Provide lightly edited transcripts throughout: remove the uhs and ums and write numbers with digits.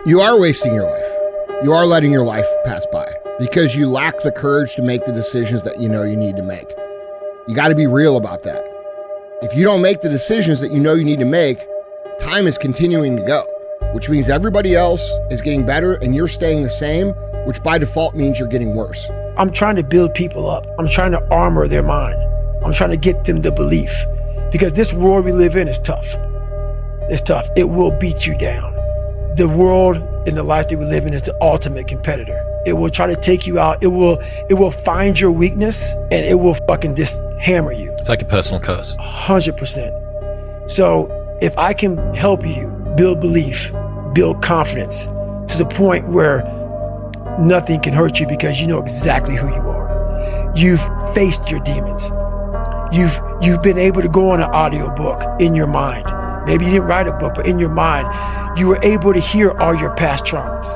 You are wasting your life. You are letting your life pass by because you lack the courage to make the decisions that you know you need to make. You got to be real about that. If you don't make the decisions that you know you need to make, time is continuing to go, which means everybody else is getting better and you're staying the same, which by default means you're getting worse. I'm trying to build people up. I'm trying to armor their mind. I'm trying to get them the belief, because this world we live in is tough. It's tough. It will beat you down. The world and the life that we live in is the ultimate competitor. It will try to take you out. It will find your weakness and it will fucking just hammer you. It's like a personal curse. 100%. So if I can help you build belief, build confidence to the point where nothing can hurt you because you know exactly who you are. You've faced your demons. You've been able to go on an audiobook in your mind. Maybe you didn't write a book, but in your mind, you were able to hear all your past traumas.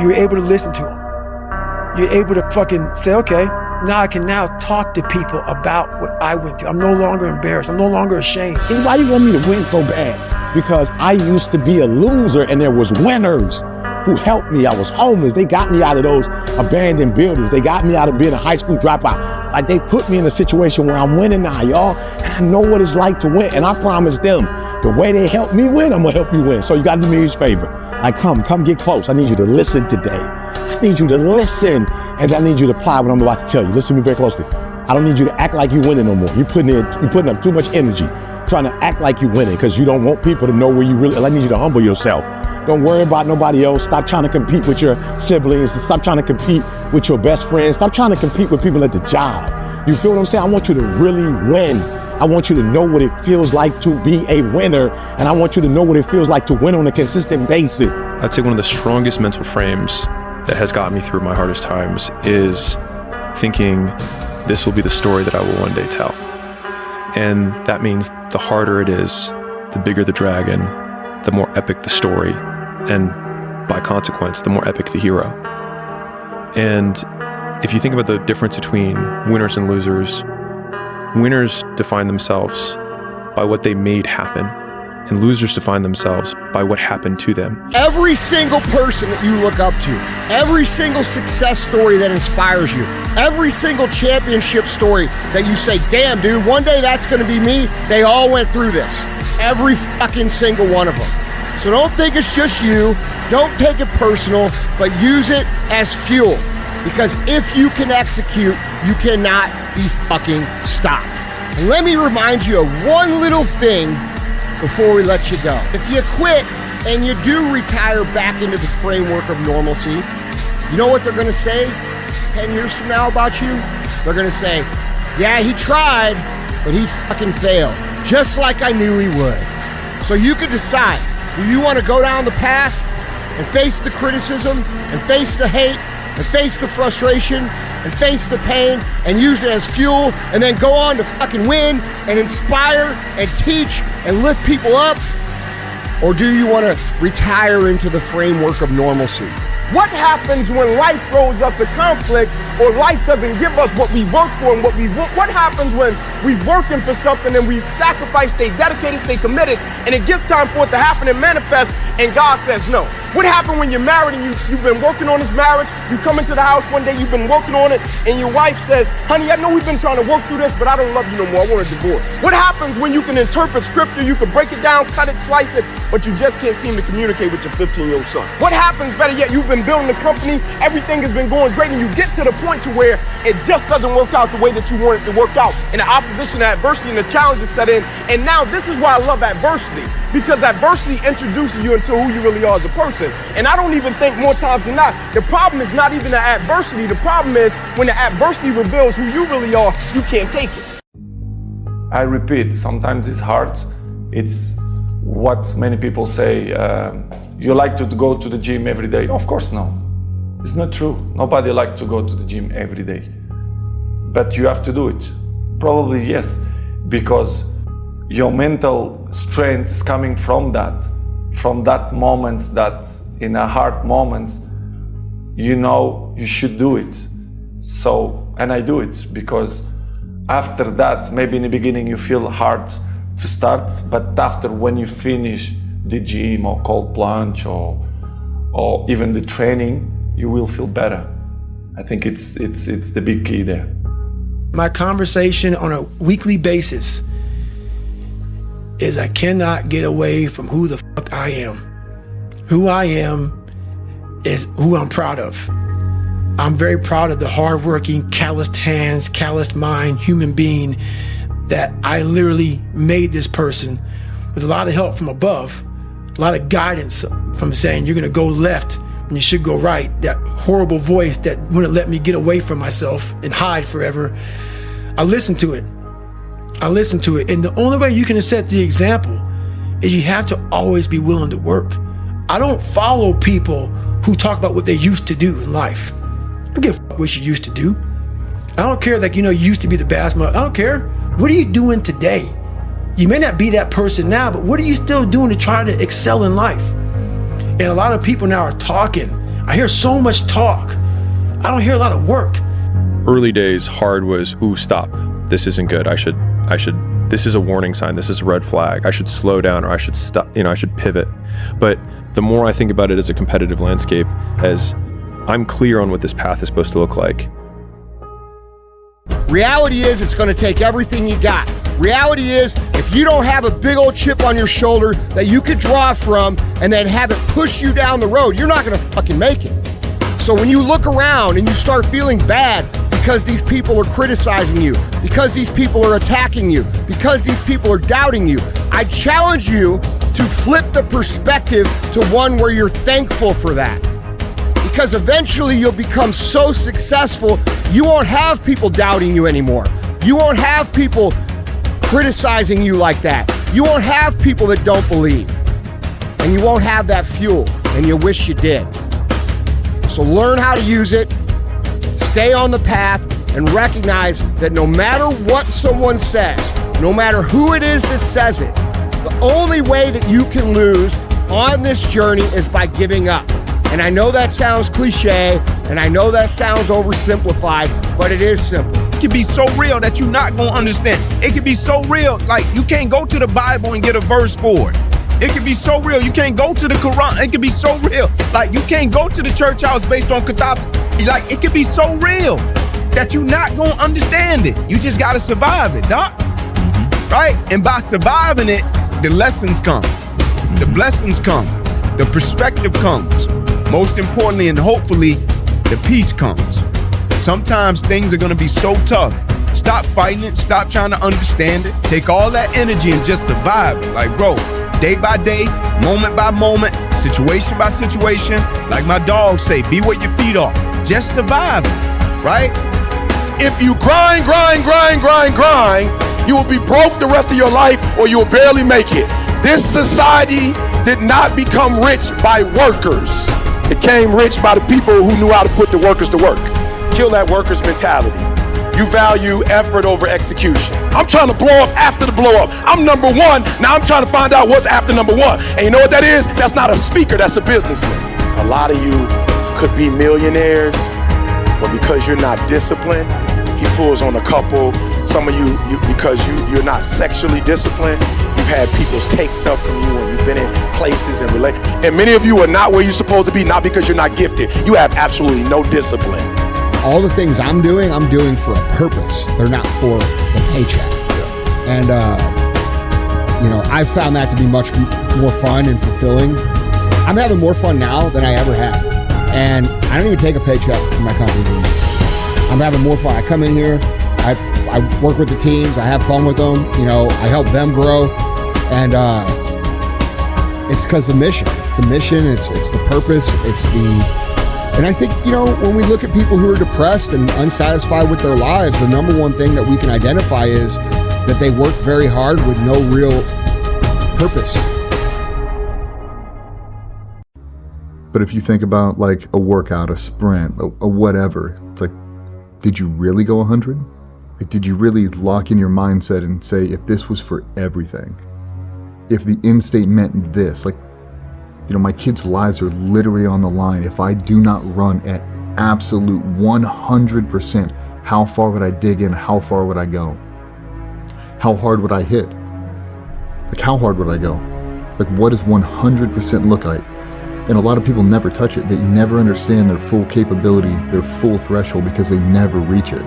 You were able to listen to them. You're able to fucking say, okay, now I can now talk to people about what I went through. I'm no longer embarrassed. I'm no longer ashamed. Why you want me to win so bad? Because I used to be a loser and there was winners who helped me. I was homeless. They got me out of those abandoned buildings. They got me out of being a high school dropout. Like, they put me in a situation where I'm winning now, y'all. And I know what it's like to win. And I promise them, the way they helped me win, I'm gonna help you win. So you gotta do me a huge favor. Like, come get close. I need you to listen today. I need you to listen. And I need you to apply what I'm about to tell you. Listen to me very closely. I don't need you to act like you're winning no more. You're putting up too much energy trying to act like you're winning because you don't want people to know where you really, I need you to humble yourself. Don't worry about nobody else. Stop trying to compete with your siblings. Stop trying to compete with your best friends. Stop trying to compete with people at the job. You feel what I'm saying? I want you to really win. I want you to know what it feels like to be a winner. And I want you to know what it feels like to win on a consistent basis. I'd say one of the strongest mental frames that has got me through my hardest times is thinking this will be the story that I will one day tell. And that means the harder it is, the bigger the dragon, the more epic the story, and by consequence, the more epic the hero. And if you think about the difference between winners and losers, winners define themselves by what they made happen, and losers define themselves by what happened to them. Every single person that you look up to, every single success story that inspires you, every single championship story that you say, damn dude, one day that's gonna be me, they all went through this. Every fucking single one of them. So don't think it's just you, don't take it personal, but use it as fuel. Because if you can execute, you cannot be fucking stopped. And let me remind you of one little thing before we let you go. If you quit and you do retire back into the framework of normalcy, you know what they're gonna say 10 years from now about you? They're gonna say, yeah, he tried, but he fucking failed. Just like I knew he would. So you can decide, do you wanna go down the path and face the criticism and face the hate and face the frustration and face the pain and use it as fuel and then go on to fucking win and inspire and teach and lift people up? Or do you want to retire into the framework of normalcy? What happens when life throws us a conflict or life doesn't give us what we work for and what we want? What happens when we're working for something and we sacrifice, stay dedicated, stay committed, and it gets time for it to happen and manifest, and God says no? What happened when you're married and you've been working on this marriage, you come into the house one day, you've been working on it, and your wife says, honey, I know we've been trying to work through this, but I don't love you no more, I want a divorce. What happens when you can interpret scripture, you can break it down, cut it, slice it, but you just can't seem to communicate with your 15-year-old son? What happens, better yet, you've been building the company, everything has been going great, and you get to the point to where it just doesn't work out the way that you want it to work out, and the opposition, the adversity, and the challenges set in. And now this is why I love adversity, because adversity introduces you into who you really are as a person. And I don't even think more times than not, the problem is not even the adversity. The problem is when the adversity reveals who you really are, you can't take it. I repeat, sometimes it's hard. It's what many people say, you like to go to the gym every day. Of course, no. It's not true. Nobody likes to go to the gym every day. But you have to do it. Probably yes, because your mental strength is coming from that moments that in a hard moments, you know you should do it. So, and I do it because after that, maybe in the beginning you feel hard to start, but after when you finish the gym or cold plunge or or even the training, you will feel better. I think it's the big key there. My conversation on a weekly basis is I cannot get away from who the fuck I am. Who I am is who I'm proud of. I'm very proud of the hardworking, calloused hands, calloused mind, human being that I literally made this person with a lot of help from above, a lot of guidance from saying you're gonna go left when you should go right. That horrible voice that wouldn't let me get away from myself and hide forever. I listened to it. And the only way you can set the example is you have to always be willing to work. I don't follow people who talk about what they used to do in life. I don't give a fuck what you used to do. I don't care that, you used to be the best. I don't care. What are you doing today? You may not be that person now, but what are you still doing to try to excel in life? And a lot of people now are talking. I hear so much talk. I don't hear a lot of work. Early days, hard was, ooh, stop. This isn't good. This is a warning sign. This is a red flag. I should slow down, or I should stop, I should pivot. But the more I think about it as a competitive landscape, as I'm clear on what this path is supposed to look like. Reality is it's going to take everything you got. Reality is if you don't have a big old chip on your shoulder that you could draw from and then have it push you down the road, you're not going to fucking make it. So when you look around and you start feeling bad because these people are criticizing you, because these people are attacking you, because these people are doubting you, I challenge you to flip the perspective to one where you're thankful for that. Because eventually you'll become so successful, you won't have people doubting you anymore. You won't have people criticizing you like that. You won't have people that don't believe. And you won't have that fuel, and you wish you did. So learn how to use it, stay on the path, and recognize that no matter what someone says, no matter who it is that says it, the only way that you can lose on this journey is by giving up. And I know that sounds cliche, and I know that sounds oversimplified, but it is simple. It can be so real that you're not going to understand. It can be so real, like you can't go to the Bible and get a verse for it. It can be so real, you can't go to the Quran. It can be so real, like you can't go to the church house based on Kitab. Like it can be so real that you're not going to understand it. You just got to survive it, doc. Right? And by surviving it, the lessons come. The blessings come. The perspective comes. Most importantly and hopefully, the peace comes. Sometimes things are gonna be so tough. Stop fighting it, stop trying to understand it. Take all that energy and just survive it. Like bro, day by day, moment by moment, situation by situation, like my dogs say, be where your feet are. Just survive it, right? If you grind, you will be broke the rest of your life, or you will barely make it. This society did not become rich by workers. It came rich by the people who knew how to put the workers to work. Kill that workers mentality. You value effort over execution. I'm trying to blow up after the blow up. I'm number one, now I'm trying to find out what's after number one. And you know what that is? That's not a speaker, that's a businessman. A lot of you could be millionaires, but because you're not disciplined, he pulls on a couple. Some of you because you're not sexually disciplined, you've had people take stuff from you and you've been in places and relate. And many of you are not where you're supposed to be, not because you're not gifted. You have absolutely no discipline. All the things I'm doing for a purpose. They're not for the paycheck. And, I found that to be much more fun and fulfilling. I'm having more fun now than I ever had. And I don't even take a paycheck from my companies anymore. I'm having more fun. I come in here, I work with the teams, I have fun with them, I help them grow. And it's because the mission. It's the mission, it's the purpose, and I think, when we look at people who are depressed and unsatisfied with their lives, the number one thing that we can identify is that they work very hard with no real purpose. But if you think about like a workout, a sprint, a whatever, it's like, did you really go 100? Like, did you really lock in your mindset and say, if this was for everything, if the end state meant this, like, my kids' lives are literally on the line. If I do not run at absolute 100%, how far would I dig in? How far would I go? How hard would I hit? Like, how hard would I go? Like, what does 100% look like? And a lot of people never touch it. They never understand their full capability, their full threshold, because they never reach it.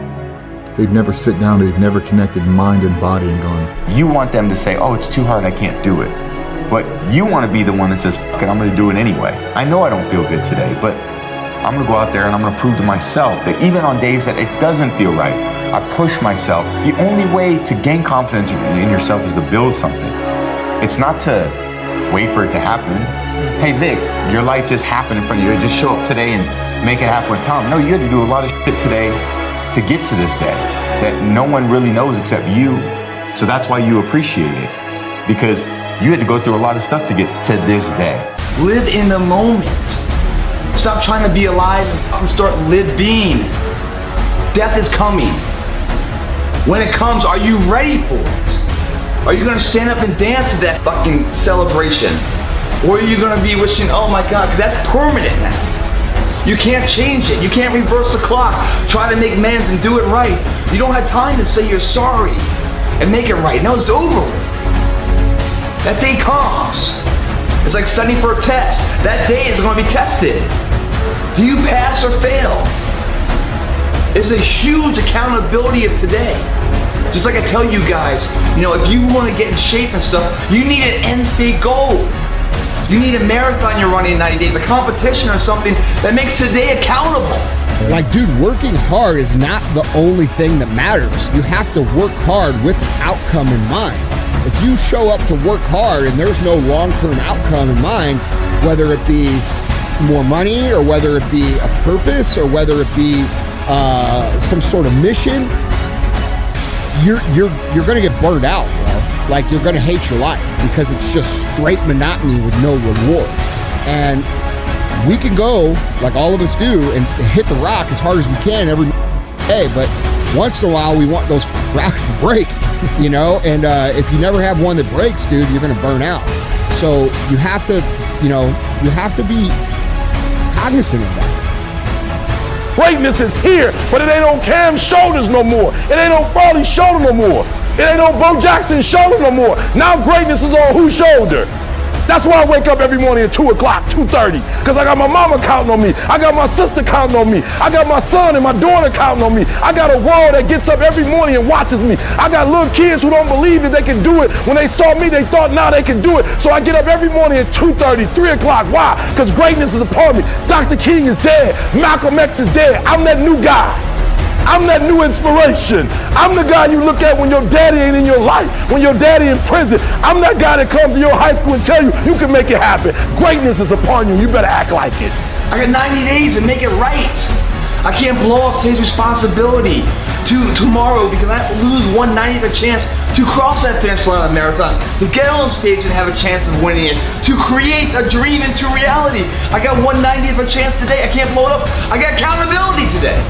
They've never sit down, they've never connected mind and body and gone. You want them to say, oh, it's too hard, I can't do it. But you want to be the one that says, fuck it, I'm going to do it anyway. I know I don't feel good today, but I'm going to go out there and I'm going to prove to myself that even on days that it doesn't feel right, I push myself. The only way to gain confidence in yourself is to build something. It's not to wait for it to happen. Hey, Vic, your life just happened in front of you. Just show up today and make it happen with Tom. No, you had to do a lot of shit today to get to this day that no one really knows except you. So that's why you appreciate it, because you had to go through a lot of stuff to get to this day. Live in the moment. Stop trying to be alive and start living. Death is coming. When it comes, are you ready for it? Are you gonna stand up and dance to that fucking celebration? Or are you gonna be wishing, oh my God, because that's permanent now. You can't change it. You can't reverse the clock. Try to make amends and do it right. You don't have time to say you're sorry and make it right. No, it's over with. That day comes. It's like studying for a test. That day is going to be tested. Do you pass or fail? It's a huge accountability of today. Just like I tell you guys, you know, if you want to get in shape and stuff, you need an end state goal. You need a marathon you're running in 90 days, a competition or something that makes today accountable. Like, dude, working hard is not the only thing that matters. You have to work hard with the outcome in mind. If you show up to work hard and there's no long-term outcome in mind, whether it be more money or whether it be a purpose or whether it be some sort of mission, you're gonna get burned out, bro. Like, you're gonna hate your life because it's just straight monotony with no reward. And we can go, like all of us do, and hit the rock as hard as we can every day, but once in a while we want those rocks to break, you know? And if you never have one that breaks, dude, you're gonna burn out. So you have to, you know, you have to be cognizant of that. Greatness is here, but it ain't on Cam's shoulders no more. It ain't on Farley's shoulder no more. It ain't on Bo Jackson's shoulder no more. Now greatness is on whose shoulder? That's why I wake up every morning at 2 o'clock, 2:30, because I got my mama counting on me. I got my sister counting on me. I got my son and my daughter counting on me. I got a world that gets up every morning and watches me. I got little kids who don't believe that they can do it. When they saw me, they thought now they can do it. So I get up every morning at 2:30, 3 o'clock. Why? Because greatness is upon me. Dr. King is dead. Malcolm X is dead. I'm that new guy. I'm that new inspiration. I'm the guy you look at when your daddy ain't in your life, when your daddy in prison. I'm that guy that comes to your high school and tell you, you can make it happen. Greatness is upon you. You better act like it. I got 90 days to make it right. I can't blow off today's responsibility to tomorrow because I have to lose 1/90th a chance to cross that finish line of the marathon, to get on stage and have a chance of winning it, to create a dream into reality. I got 1/90th a chance today. I can't blow it up. I got accountability today.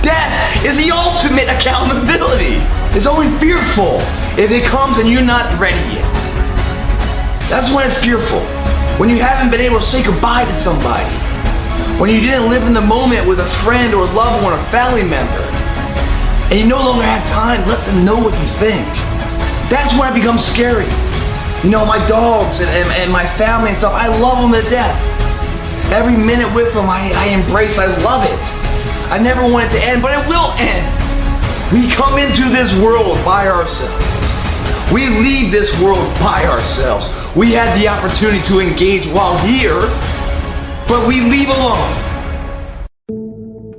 Death is the ultimate accountability. It's only fearful if it comes and you're not ready yet. That's when it's fearful. When you haven't been able to say goodbye to somebody. When you didn't live in the moment with a friend or a loved one or family member. And you no longer have time to let them know what you think. That's when it becomes scary. You know, my dogs and my family and stuff, I love them to death. Every minute with them I embrace, I love it. I never want it to end, but it will end. We come into this world by ourselves. We leave this world by ourselves. We had the opportunity to engage while here, but we leave alone.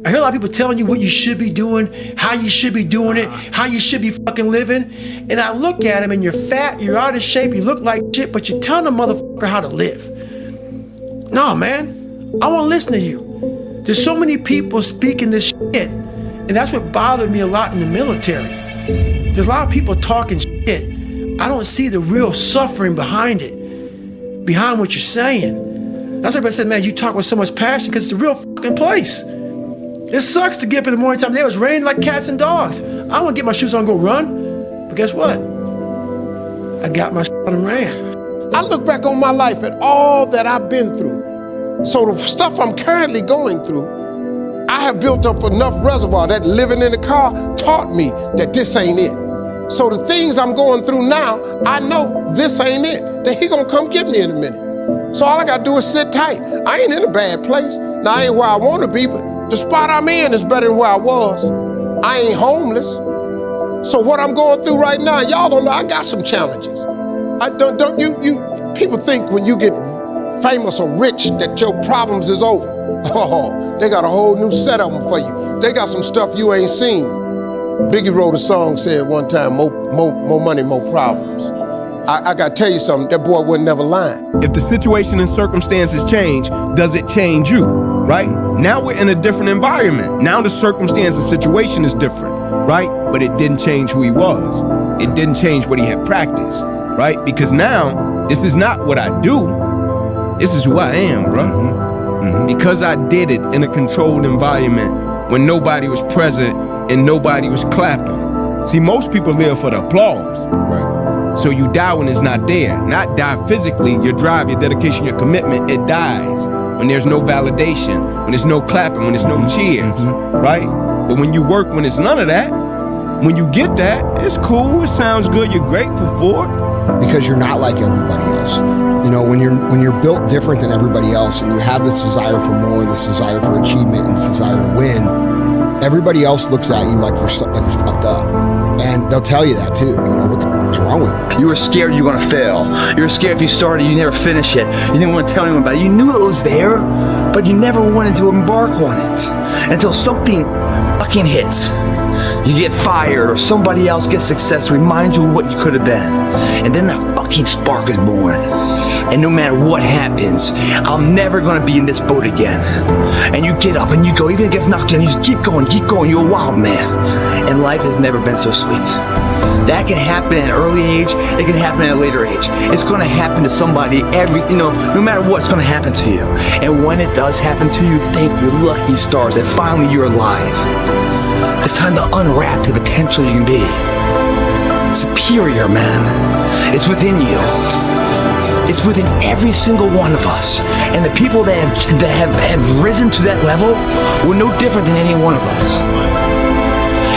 I hear a lot of people telling you what you should be doing, how you should be doing it, how you should be fucking living. And I look at them and you're fat, you're out of shape, you look like shit, but you're telling a motherfucker how to live. No, man, I want to listen to you. There's so many people speaking this shit, and that's what bothered me a lot in the military. There's a lot of people talking shit. I don't see the real suffering behind it, behind what you're saying. That's why everybody said, man, you talk with so much passion because it's a real fucking place. It sucks to get up in the morning time. It was raining like cats and dogs. I want to get my shoes on and go run, but guess what? I got my shit on and ran. I look back on my life at all that I've been through. So the stuff I'm currently going through, I have built up enough reservoir that living in the car taught me that this ain't it. So the things I'm going through now, I know this ain't it, that he gonna come get me in a minute. So all I gotta do is sit tight. I ain't in a bad place. Now, I ain't where I wanna be, but the spot I'm in is better than where I was. I ain't homeless. So what I'm going through right now, y'all don't know, I got some challenges. People think when you get famous or rich that your problems is over. Oh, they got a whole new set of them for you. They got some stuff you ain't seen. Biggie wrote a song, said one time, more money, more problems. I gotta tell you something, that boy wasn't never lying. If the situation and circumstances change, does it change you, right? Now we're in a different environment. Now the circumstance and situation is different, right? But it didn't change who he was. It didn't change what he had practiced, right? Because now, this is not what I do. This is who I am, bro. Because I did it in a controlled environment when nobody was present and nobody was clapping. See, most people live for the applause. Right. So you die when it's not there. Not die physically, your drive, your dedication, your commitment, it dies. When there's no validation, when there's no clapping, when there's no cheers, right? But when you work, when it's none of that, when you get that, it's cool, it sounds good, you're grateful for it. Because you're not like everybody else. You know, when you're built different than everybody else and you have this desire for more and this desire for achievement and this desire to win, everybody else looks at you like you're fucked up. And they'll tell you that too. You know, what's wrong with you? You were scared you were gonna fail. You were scared if you started, you never finish it. You didn't want to tell anyone about it. You knew it was there, but you never wanted to embark on it until something fucking hits. You get fired or somebody else gets success, reminds you of what you could have been. And then that fucking spark is born. And no matter what happens, I'm never gonna be in this boat again. And you get up and you go, even if it gets knocked down, you just keep going, you're a wild man. And life has never been so sweet. That can happen at an early age, it can happen at a later age. It's gonna happen to somebody no matter what, it's gonna happen to you. And when it does happen to you, thank your lucky stars that finally you're alive. It's time to unwrap the potential you can be. Superior, man. It's within you. It's within every single one of us. And the people that have risen to that level were no different than any one of us.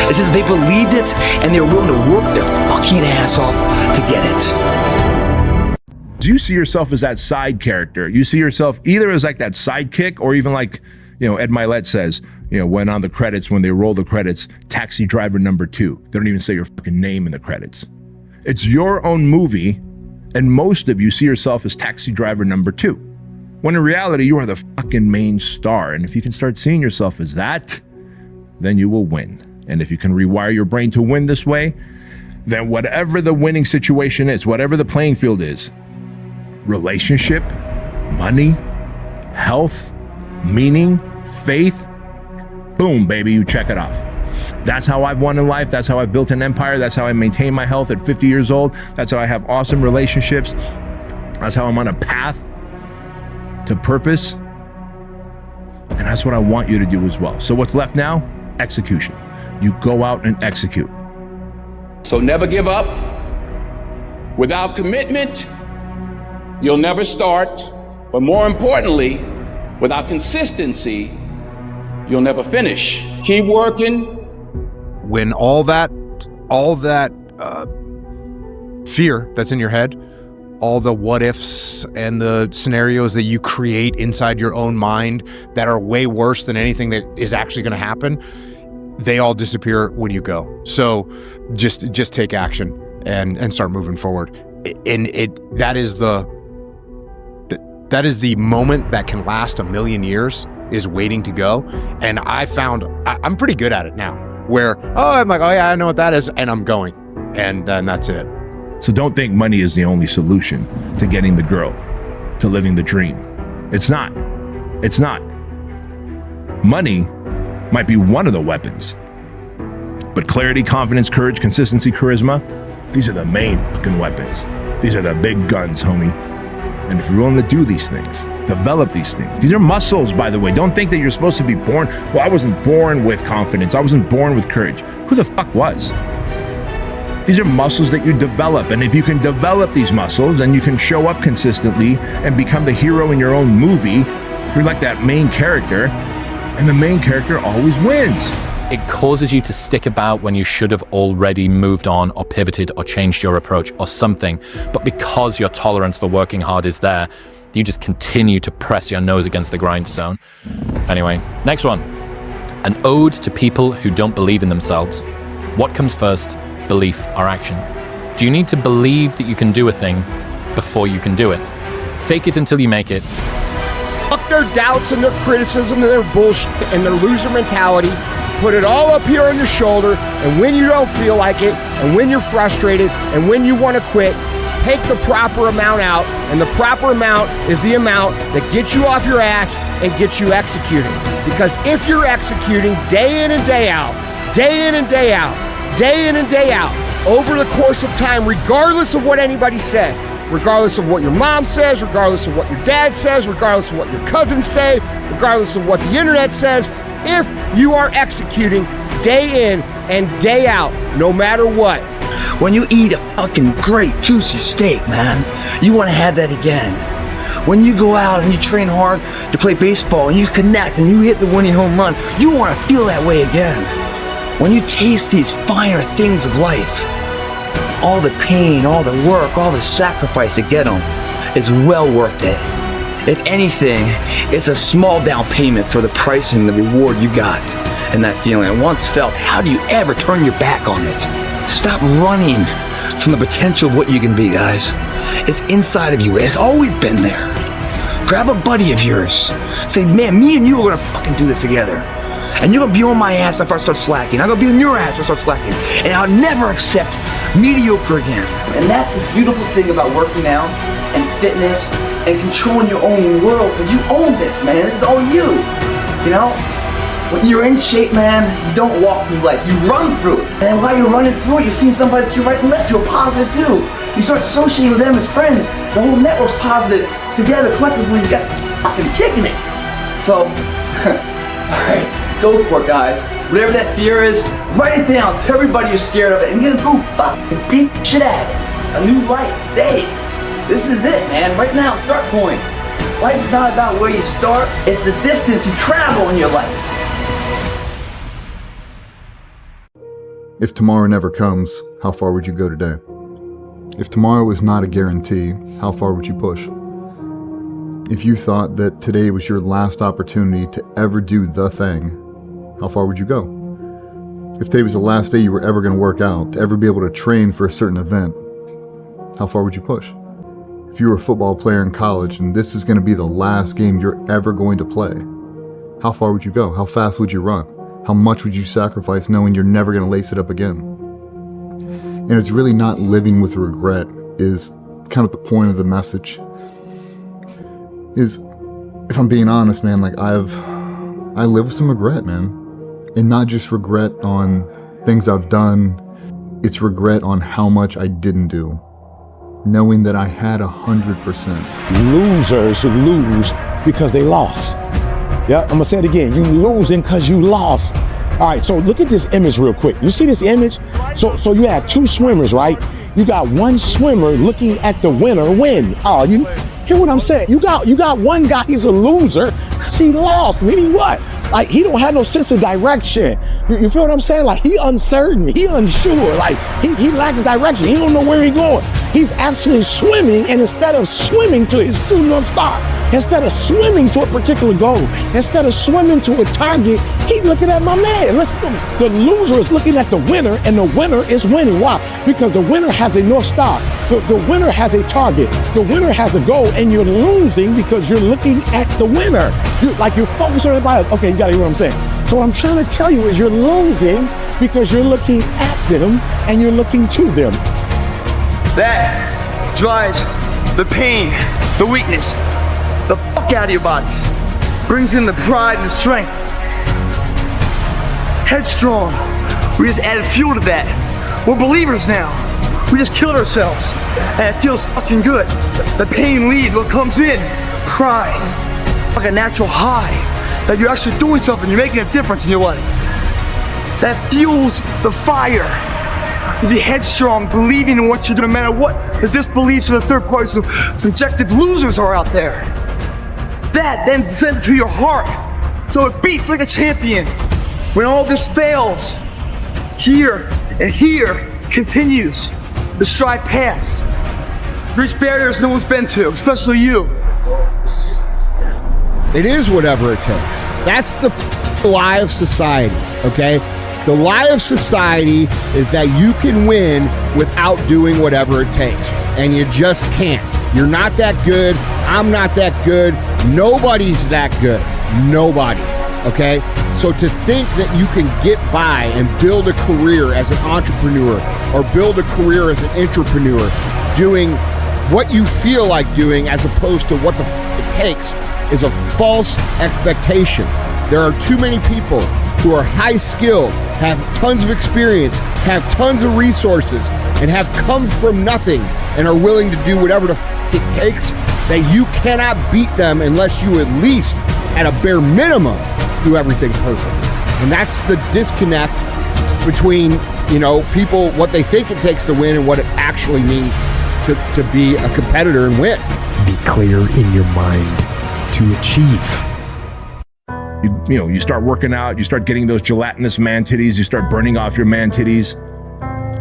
It's just they believed it and they were willing to work their fucking ass off to get it. Do you see yourself as that side character? You see yourself either as like that sidekick or even like, Ed Milet says, when on the credits, when they roll the credits, taxi driver number 2. They don't even say your fucking name in the credits. It's your own movie, and most of you see yourself as taxi driver number 2. When in reality, you are the fucking main star. And if you can start seeing yourself as that, then you will win. And if you can rewire your brain to win this way, then whatever the winning situation is, whatever the playing field is, relationship, money, health, meaning, faith, boom, baby, you check it off. That's how I've won in life. That's how I've built an empire. That's how I maintain my health at 50 years old. That's how I have awesome relationships. That's how I'm on a path to purpose. And that's what I want you to do as well. So what's left now? Execution. You go out and execute. So never give up. Without commitment, you'll never start. But more importantly, without consistency, you'll never finish. Keep working. When all that fear that's in your head, all the what ifs and the scenarios that you create inside your own mind that are way worse than anything that is actually going to happen, they all disappear when you go. So just take action and start moving forward. And that is the moment that can last 1,000,000 years, is waiting to go. And I found I'm pretty good at it now, where I'm like, oh yeah, I know what that is, and I'm going, and then that's it. So don't think money is the only solution to getting the girl, to living the dream. It's not. It's not. Money might be one of the weapons, but clarity, confidence, courage, consistency, charisma, these are the main fucking weapons. These are the big guns, homie. And if you're willing to do these things, develop these things. These are muscles, by the way. Don't think that you're supposed to be born. Well, I wasn't born with confidence. I wasn't born with courage. Who the fuck was? These are muscles that you develop. And if you can develop these muscles and you can show up consistently and become the hero in your own movie, you're like that main character, and the main character always wins. It causes you to stick about when you should have already moved on or pivoted or changed your approach or something. But because your tolerance for working hard is there, You just continue to press your nose against the grindstone. Anyway, next one. An ode to people who don't believe in themselves. What comes first, belief or action? Do you need to believe that you can do a thing before you can do it? Fake it until you make it. Fuck their doubts and their criticism and their bullshit and their loser mentality. Put it all up here on your shoulder, and when you don't feel like it, and when you're frustrated, and when you want to quit, take the proper amount out, and the proper amount is the amount that gets you off your ass and gets you executing. Because if you're executing day in and day out, day in and day out, day in and day out, over the course of time, regardless of what anybody says, regardless of what your mom says, regardless of what your dad says, regardless of what your cousins say, regardless of what the internet says, if you are executing day in and day out, no matter what. When you eat a fucking great juicy steak, man, you want to have that again. When you go out and you train hard to play baseball and you connect and you hit the winning home run, you want to feel that way again. When you taste these finer things of life, all the pain, all the work, all the sacrifice to get them is well worth it. If anything, it's a small down payment for the price and the reward you got. And that feeling, once felt, how do you ever turn your back on it? Stop running from the potential of what you can be, guys. It's inside of you. It's always been there. Grab a buddy of yours. Say, man, me and you are gonna fucking do this together. And you're gonna be on my ass if I start slacking. I'm gonna be on your ass if I start slacking. And I'll never accept mediocre again. And that's the beautiful thing about working out and fitness and controlling your own world, because you own this, man. This is all you. You know? When you're in shape, man, you don't walk through life, you run through it. And while you're running through it, you're seeing somebody to your right and left, you're positive too. You start associating with them as friends. The whole network's positive. Together, collectively, you got fucking kicking it. So, alright, go for it, guys. Whatever that fear is, write it down. Tell everybody you're scared of it, and you're gonna go fucking beat the shit at it. A new life today. This is it, man. Right now, start point. Life's not about where you start, it's the distance you travel in your life. If tomorrow never comes, how far would you go today? If tomorrow was not a guarantee, how far would you push? If you thought that today was your last opportunity to ever do the thing, how far would you go? If today was the last day you were ever going to work out, to ever be able to train for a certain event, how far would you push? If you were a football player in college and this is going to be the last game you're ever going to play, how far would you go? How fast would you run? How much would you sacrifice knowing you're never going to lace it up again? And it's really not living with regret is kind of the point of the message. Is, if I'm being honest, man, like I live with some regret, man. And not just regret on things I've done, it's regret on how much I didn't do. Knowing that I had 100%. Losers lose because they lost. Yeah, I'm gonna say it again. You losing because you lost. All right, so look at this image real quick. You see this image? So you have two swimmers, right? You got one swimmer looking at the winner win. Oh, you hear what I'm saying? You got one guy, he's a loser because he lost. Meaning what? Like, he don't have no sense of direction. You feel what I'm saying? Like, he uncertain, he unsure, like he lacks direction. He don't know where he's going. He's actually swimming, and instead of swimming to his true north star, instead of swimming to a particular goal, instead of swimming to a target, he's looking at my man. Listen, the loser is looking at the winner, and the winner is winning. Why? Because the winner has a north star. The winner has a target. The winner has a goal, and you're losing because you're looking at the winner. You're focused on everybody else. Okay, you gotta hear what I'm saying. So what I'm trying to tell you is you're losing because you're looking at them and you're looking to them. That drives the pain, the weakness, the fuck out of your body. Brings in the pride and the strength. Headstrong. We just added fuel to that. We're believers now. We just killed ourselves. And it feels fucking good. The pain leaves, what comes in? Pride. Like a natural high. That you're actually doing something, you're making a difference in your life. That fuels the fire. If you're headstrong, believing in what you're doing, no matter what the disbeliefs of the third party, subjective losers are out there. That then sends it to your heart. So it beats like a champion. When all this fails, here and here continues to stride past. Reach barriers no one's been to, especially you. takes. It is whatever it takes. That's the lie of society, okay? The lie of society is that you can win without doing whatever it takes, and you just can't. You're not that good. I'm not that good. Nobody's that good. Nobody, okay? So to think that you can get by and build a career as an entrepreneur or build a career as an entrepreneur doing what you feel like doing as opposed to what the it takes is a false expectation. There are too many people who are high skilled, have tons of experience, have tons of resources, and have come from nothing and are willing to do whatever the it takes, that you cannot beat them unless you at least, at a bare minimum, do everything perfect. And that's the disconnect between, you know, people, what they think it takes to win and what it actually means to be a competitor and win. Be clear in your mind to achieve. You start working out, you start getting those gelatinous man titties, you start burning off your man titties.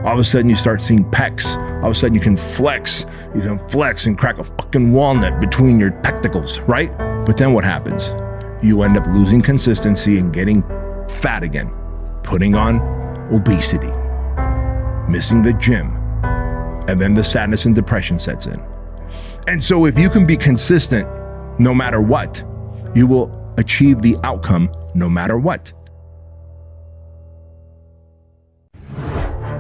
All of a sudden you start seeing pecs. All of a sudden you can flex and crack a fucking walnut between your pectacles, right? But then what happens? You end up losing consistency and getting fat again, putting on obesity, missing the gym, and then the sadness and depression sets in. And so if you can be consistent no matter what, you will achieve the outcome no matter what.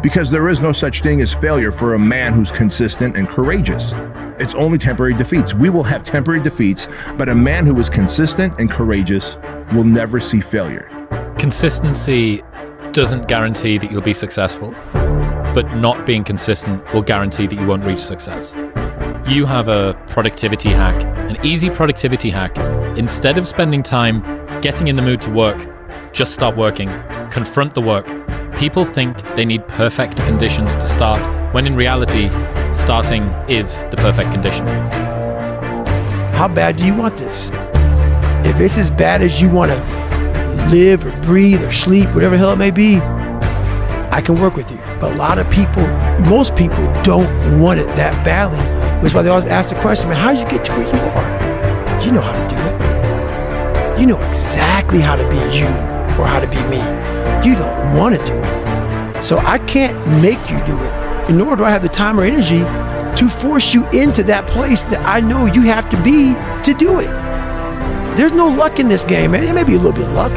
Because there is no such thing as failure for a man who's consistent and courageous. It's only temporary defeats. We will have temporary defeats, but a man who is consistent and courageous will never see failure. Consistency doesn't guarantee that you'll be successful, but not being consistent will guarantee that you won't reach success. You have a productivity hack, an easy productivity hack. Instead of spending time getting in the mood to work, just start working. Confront the work. People think they need perfect conditions to start, when in reality, starting is the perfect condition. How bad do you want this? If it's as bad as you want to live or breathe or sleep, whatever the hell it may be, I can work with you. But a lot of people, most people don't want it that badly, which is why they always ask the question, man, how did you get to where you are? You know how to do it. You know exactly how to be you or how to be me. You don't want to do it. So I can't make you do it, nor do I have the time or energy to force you into that place that I know you have to be to do it. There's no luck in this game, man. There may be a little bit of luck,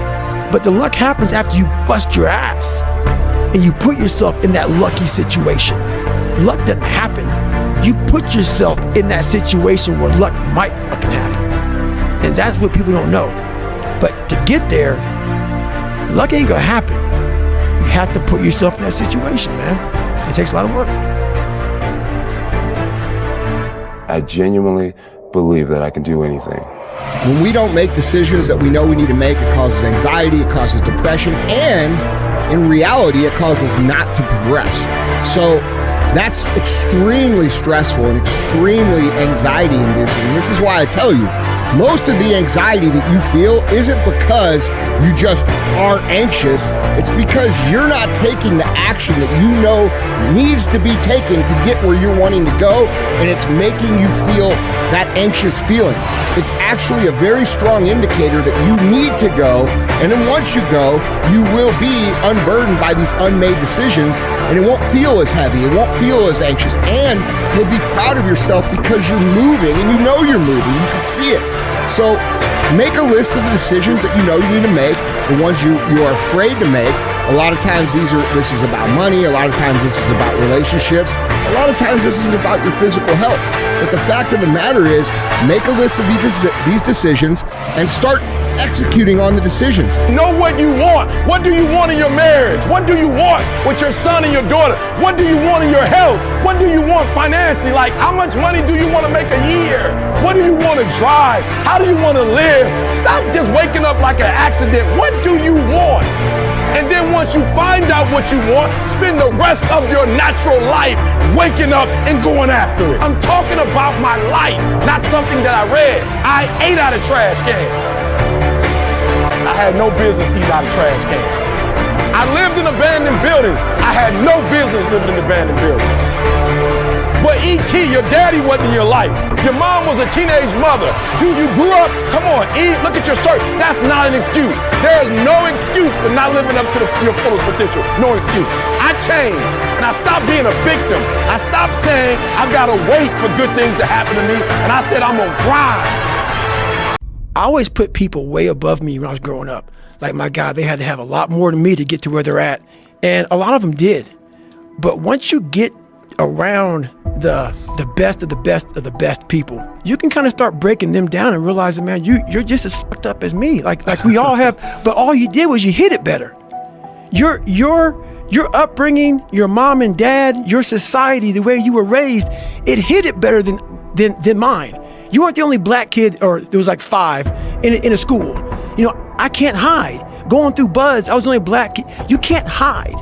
but the luck happens after you bust your ass and you put yourself in that lucky situation. Luck doesn't happen. You put yourself in that situation where luck might fucking happen. And that's what people don't know. But to get there, luck ain't gonna happen. You have to put yourself in that situation, man. It takes a lot of work. I genuinely believe that I can do anything. When we don't make decisions that we know we need to make, it causes anxiety, it causes depression, and in reality, it causes not to progress. So that's extremely stressful and extremely anxiety inducing. And this is why I tell you, most of the anxiety that you feel isn't because you just are anxious. It's because you're not taking the action that you know needs to be taken to get where you're wanting to go, and it's making you feel that anxious feeling. It's actually a very strong indicator that you need to go, and then once you go, you will be unburdened by these unmade decisions, and it won't feel as heavy, it won't feel as anxious, and you'll be proud of yourself because you're moving, and you know you're moving, you can see it. So make a list of the decisions that you know you need to make, the ones you are afraid to make. A lot of times this is about money, a lot of times this is about relationships, a lot of times this is about your physical health. But the fact of the matter is, make a list of these decisions and start executing on the decisions. Know what you want. What do you want in your marriage? What do you want with your son and your daughter? What do you want in your health? What do you want financially? Like, how much money do you want to make a year? What do you want to drive? How do you want to live? Stop just waking up like an accident. What do you want? And then once you find out what you want, spend the rest of your natural life waking up and going after it. I'm talking about my life, not something that I read. I ate out of trash cans. I had no business eating out of trash cans. I lived in abandoned buildings. I had no business living in abandoned buildings. But E.T., your daddy wasn't in your life. Your mom was a teenage mother. You grew up, come on, E, look at your circle. That's not an excuse. There is no excuse for not living up to your fullest potential. No excuse. I changed, and I stopped being a victim. I stopped saying, I've got to wait for good things to happen to me, and I said, I'm going to grind. I always put people way above me when I was growing up. Like, my God, they had to have a lot more than me to get to where they're at. And a lot of them did. But once you get around the best of the best of the best people, you can kind of start breaking them down and realizing, man, you're just as fucked up as me. Like we all have, but all you did was you hit it better. Your upbringing, your mom and dad, your society, the way you were raised, it hit it better than mine. You weren't the only black kid, or there was like 5 in a school. You know, I can't hide. Going through buds, I was the only black kid. You can't hide.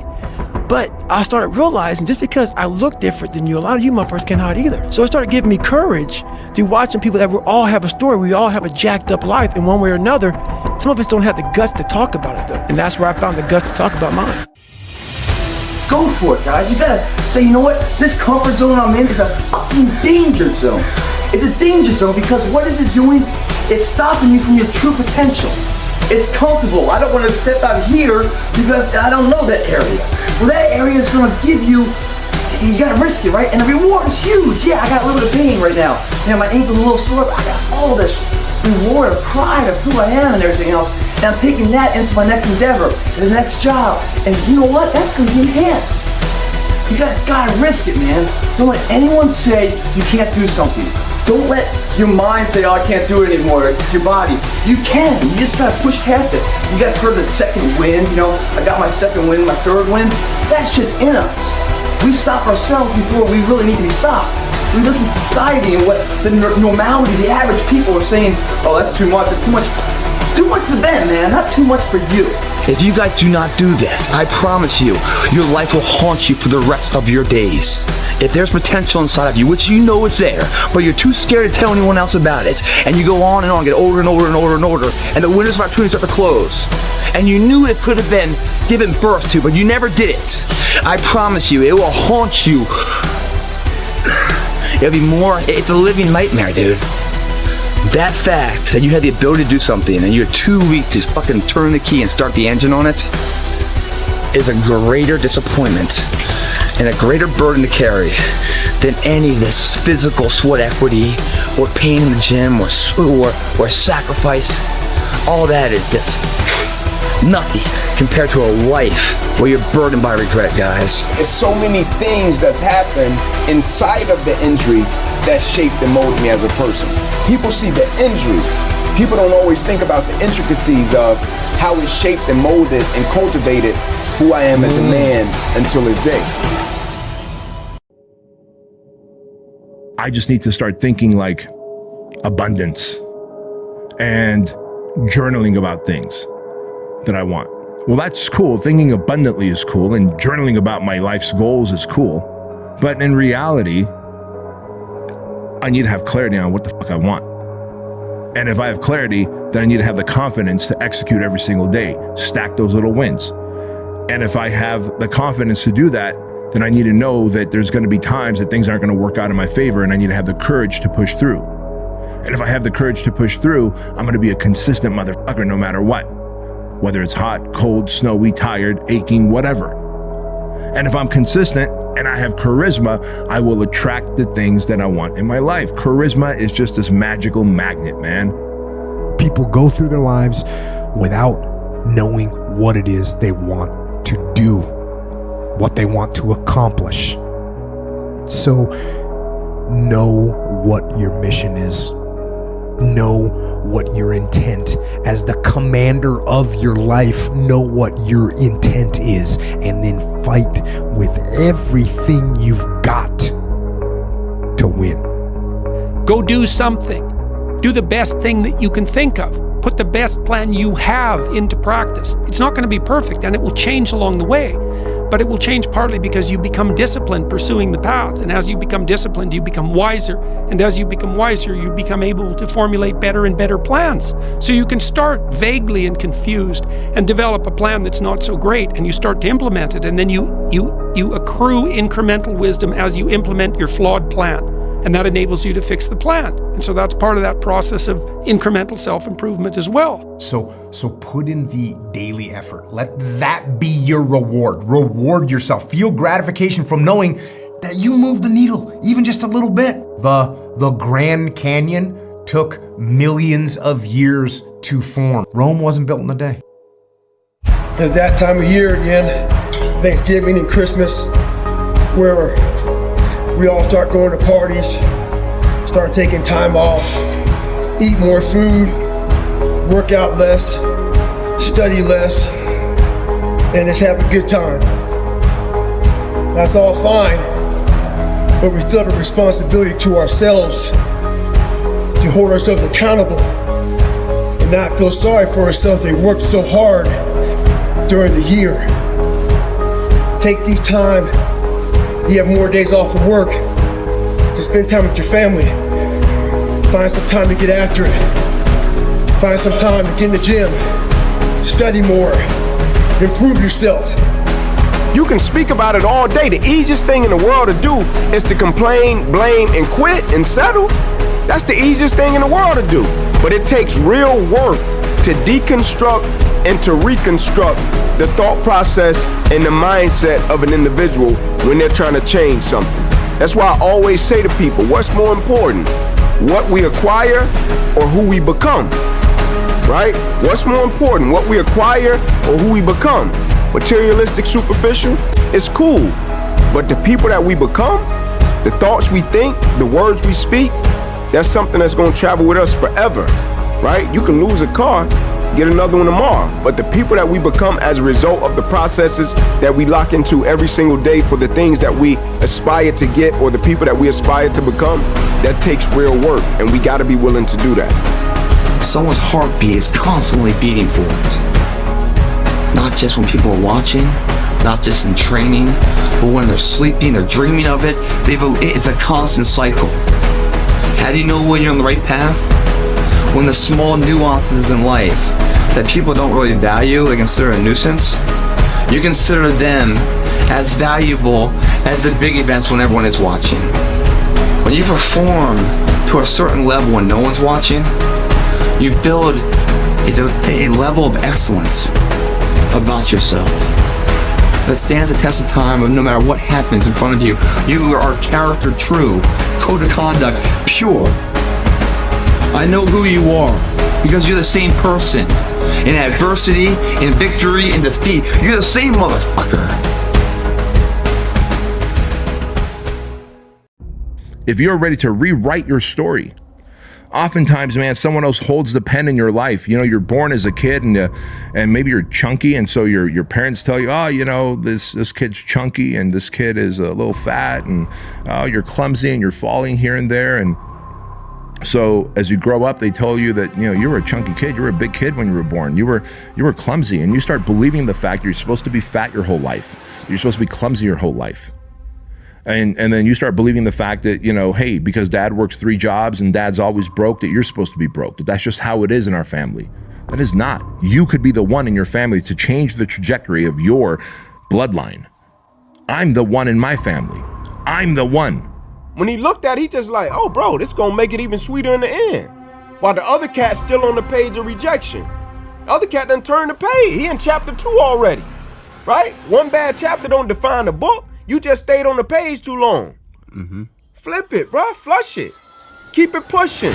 But I started realizing, just because I look different than you, a lot of you motherfuckers can't hide either. So it started giving me courage through watching people that we all have a story. We all have a jacked up life in one way or another. Some of us don't have the guts to talk about it though. And that's where I found the guts to talk about mine. Go for it, guys. You gotta say, you know what? This comfort zone I'm in is a fucking danger zone. It's a danger zone because what is it doing? It's stopping you from your true potential. It's comfortable. I don't want to step out here because I don't know that area. Well, that area is going to give you gotta risk it, right? And the reward is huge. Yeah, I got a little bit of pain right now. You know, my ankle's a little sore, but I got all this reward of pride of who I am and everything else. And I'm taking that into my next endeavor, the next job. And you know what? That's going to be enhanced. You guys gotta risk it, man. Don't let anyone say you can't do something. Don't let your mind say, oh, I can't do it anymore. It's your body. You can. You just gotta push past it. You guys heard of the second wind? You know, I got my second wind, my third wind. That shit's in us. We stop ourselves before we really need to be stopped. We listen to society and what the normality, the average people are saying, oh, that's too much, that's too much. Too much for them, man, not too much for you. If you guys do not do that, I promise you, your life will haunt you for the rest of your days. If there's potential inside of you, which you know is there, but you're too scared to tell anyone else about it, and you go on and on, get older and older and older and older, and the windows of opportunity start to close, and you knew it could have been given birth to, but you never did it, I promise you, it will haunt you. It'll be more, it's a living nightmare, dude. That fact that you had the ability to do something and you're too weak to fucking turn the key and start the engine on it is a greater disappointment and a greater burden to carry than any of this physical sweat equity or pain in the gym or sacrifice. All that is just nothing compared to a life where you're burdened by regret, guys. There's so many things that's happened inside of the injury that shaped and molded me as a person. People see the injury. People don't always think about the intricacies of how it shaped and molded and cultivated who I am as a man until this day. I just need to start thinking like abundance and journaling about things that I want. Well, that's cool. Thinking abundantly is cool, and journaling about my life's goals is cool. But in reality, I need to have clarity on what the fuck I want. And if I have clarity, then I need to have the confidence to execute every single day, stack those little wins. And if I have the confidence to do that, then I need to know that there's going to be times that things aren't going to work out in my favor, and I need to have the courage to push through. And if I have the courage to push through, I'm going to be a consistent motherfucker no matter what. Whether it's hot, cold, snowy, tired, aching, whatever. And if I'm consistent and I have charisma, I will attract the things that I want in my life. Charisma is just this magical magnet, man. People go through their lives without knowing what it is they want to do, what they want to accomplish. So know what your mission is. Know what your intent, as the commander of your life, know what your intent is, and then fight with everything you've got to win. Go do something. Do the best thing that you can think of. Put the best plan you have into practice. It's not going to be perfect, and it will change along the way. But it will change partly because you become disciplined pursuing the path. And as you become disciplined, you become wiser. And as you become wiser, you become able to formulate better and better plans. So you can start vaguely and confused and develop a plan that's not so great, and you start to implement it, and then you accrue incremental wisdom as you implement your flawed plan, and that enables you to fix the plan. And so that's part of that process of incremental self-improvement as well. So put in the daily effort. Let that be your reward. Reward yourself. Feel gratification from knowing that you moved the needle, even just a little bit. The Grand Canyon took millions of years to form. Rome wasn't built in a day. It's that time of year again, Thanksgiving and Christmas, where we all start going to parties, start taking time off, eat more food, work out less, study less, and just have a good time. That's all fine, but we still have a responsibility to ourselves to hold ourselves accountable and not feel sorry for ourselves. They worked so hard during the year. Take these time, you have more days off of work, to spend time with your family. Find some time to get after it. Find some time to get in the gym, study more, improve yourself. You can speak about it all day. The easiest thing in the world to do is to complain, blame, and quit and settle. That's the easiest thing in the world to do. But it takes real work to deconstruct and to reconstruct the thought process and the mindset of an individual when they're trying to change something. That's why I always say to people, what's more important? What we acquire or who we become? Right? What's more important? What we acquire or who we become? Materialistic, superficial, it's cool. But the people that we become, the thoughts we think, the words we speak, that's something that's going to travel with us forever, right? You can lose a car, get another one tomorrow. But the people that we become as a result of the processes that we lock into every single day for the things that we aspire to get or the people that we aspire to become, that takes real work, and we got to be willing to do that. Someone's heartbeat is constantly beating for it. Not just when people are watching, not just in training, but when they're sleeping, they're dreaming of it. It's a constant cycle. How do you know when you're on the right path? When the small nuances in life that people don't really value, they consider a nuisance, you consider them as valuable as the big events when everyone is watching. When you perform to a certain level when no one's watching, you build a level of excellence about yourself that stands the test of time. And no matter what happens in front of you, you are character true, code of conduct pure. I know who you are because you're the same person in adversity, in victory, in defeat. You're the same motherfucker. If you're ready to rewrite your story, oftentimes, man, someone else holds the pen in your life. You know, you're born as a kid and maybe you're chunky. And so your parents tell you, oh, you know, this kid's chunky and this kid is a little fat and oh, you're clumsy and you're falling here and there. And so as you grow up, they tell you that, you know, you were a chunky kid. You were a big kid when you were born. You were clumsy, and you start believing the fact you're supposed to be fat your whole life. You're supposed to be clumsy your whole life. And then you start believing the fact that, you know, hey, because dad works 3 jobs and dad's always broke, that you're supposed to be broke, that that's just how it is in our family. That is not. You could be the one in your family to change the trajectory of your bloodline. I'm the one in my family. I'm the one. When he looked at it, he just like, oh, bro, this gonna make it even sweeter in the end. While the other cat's still on the page of rejection. The other cat done turned the page. He in chapter 2 already, right? One bad chapter don't define the book. You just stayed on the page too long. Mm-hmm. Flip it, bro. Flush it. Keep it pushing.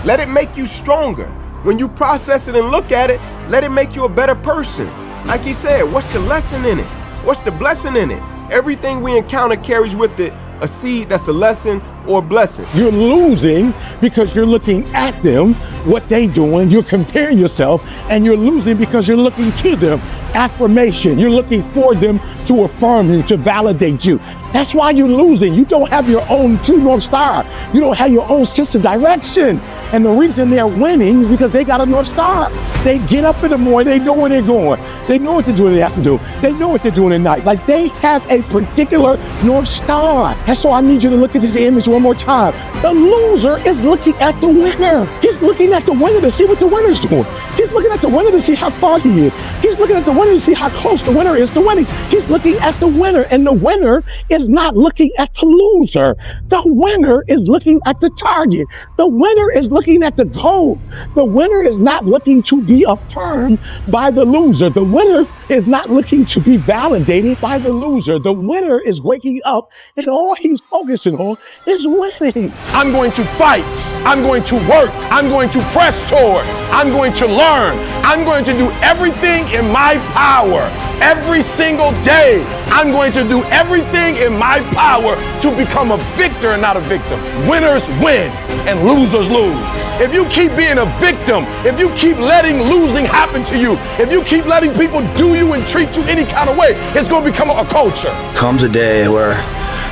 Let it make you stronger. When you process it and look at it, let it make you a better person. Like he said, what's the lesson in it? What's the blessing in it? Everything we encounter carries with it a seed that's a lesson or a blessing. You're losing because you're looking at them, what they doing, you're comparing yourself, and you're losing because you're looking to them. Affirmation, you're looking for them to affirm you, to validate you. That's why you're losing. You don't have your own true North Star. You don't have your own sense of direction. And the reason they're winning is because they got a North Star. They get up in the morning, they know where they're going. They know what to do in the afternoon. They know what they're doing at night. Like, they have a particular North Star. That's why I need you to look at this image one more time. The loser is looking at the winner. He's looking at the winner to see what the winner's doing. He's looking at the winner to see how far he is. He's He's looking at the winner to see how close the winner is to winning. He's looking at the winner, and the winner is not looking at the loser. The winner is looking at the target. The winner is looking at the goal. The winner is not looking to be affirmed by the loser. The winner is not looking to be validated by the loser. The winner is waking up, and all he's focusing on is winning. I'm going to fight. I'm going to work. I'm going to press toward. I'm going to learn. I'm going to do everything in my power. Every single day, I'm going to do everything in my power to become a victor and not a victim. Winners win and losers lose. If you keep being a victim, if you keep letting losing happen to you, if you keep letting people do you and treat you any kind of way, it's going to become a culture. Comes a day where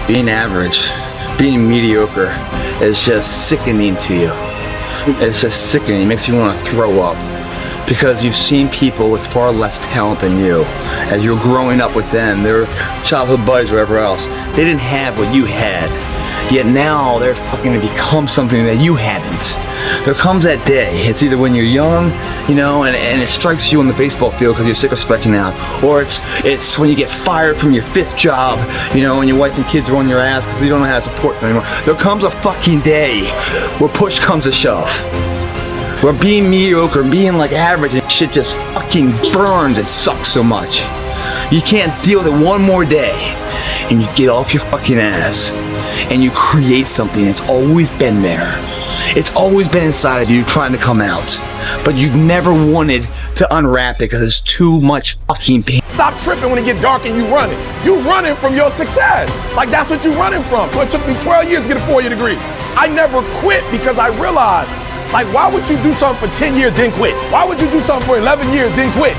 being average, being mediocre is just sickening to you. It's just sickening. It makes you want to throw up. Because you've seen people with far less talent than you. As you're growing up with them, their childhood buddies, whatever else, they didn't have what you had. Yet now they're fucking to become something that you haven't. There comes that day. It's either when you're young, you know, and it strikes you on the baseball field because you're sick of striking out, or it's when you get fired from your 5th job, you know, and your wife and kids are on your ass because you don't know how to support them anymore. There comes a fucking day where push comes to shove. Where being mediocre, being like average and shit just fucking burns and sucks so much. You can't deal with it one more day. And you get off your fucking ass and you create something that's always been there. It's always been inside of you trying to come out. But you've never wanted to unwrap it because it's too much fucking pain. Stop tripping when it get dark and you running. You running from your success. Like that's what you running from. So it took me 12 years to get a 4-year degree. I never quit because I realized, like, why would you do something for 10 years then quit? Why would you do something for 11 years then quit?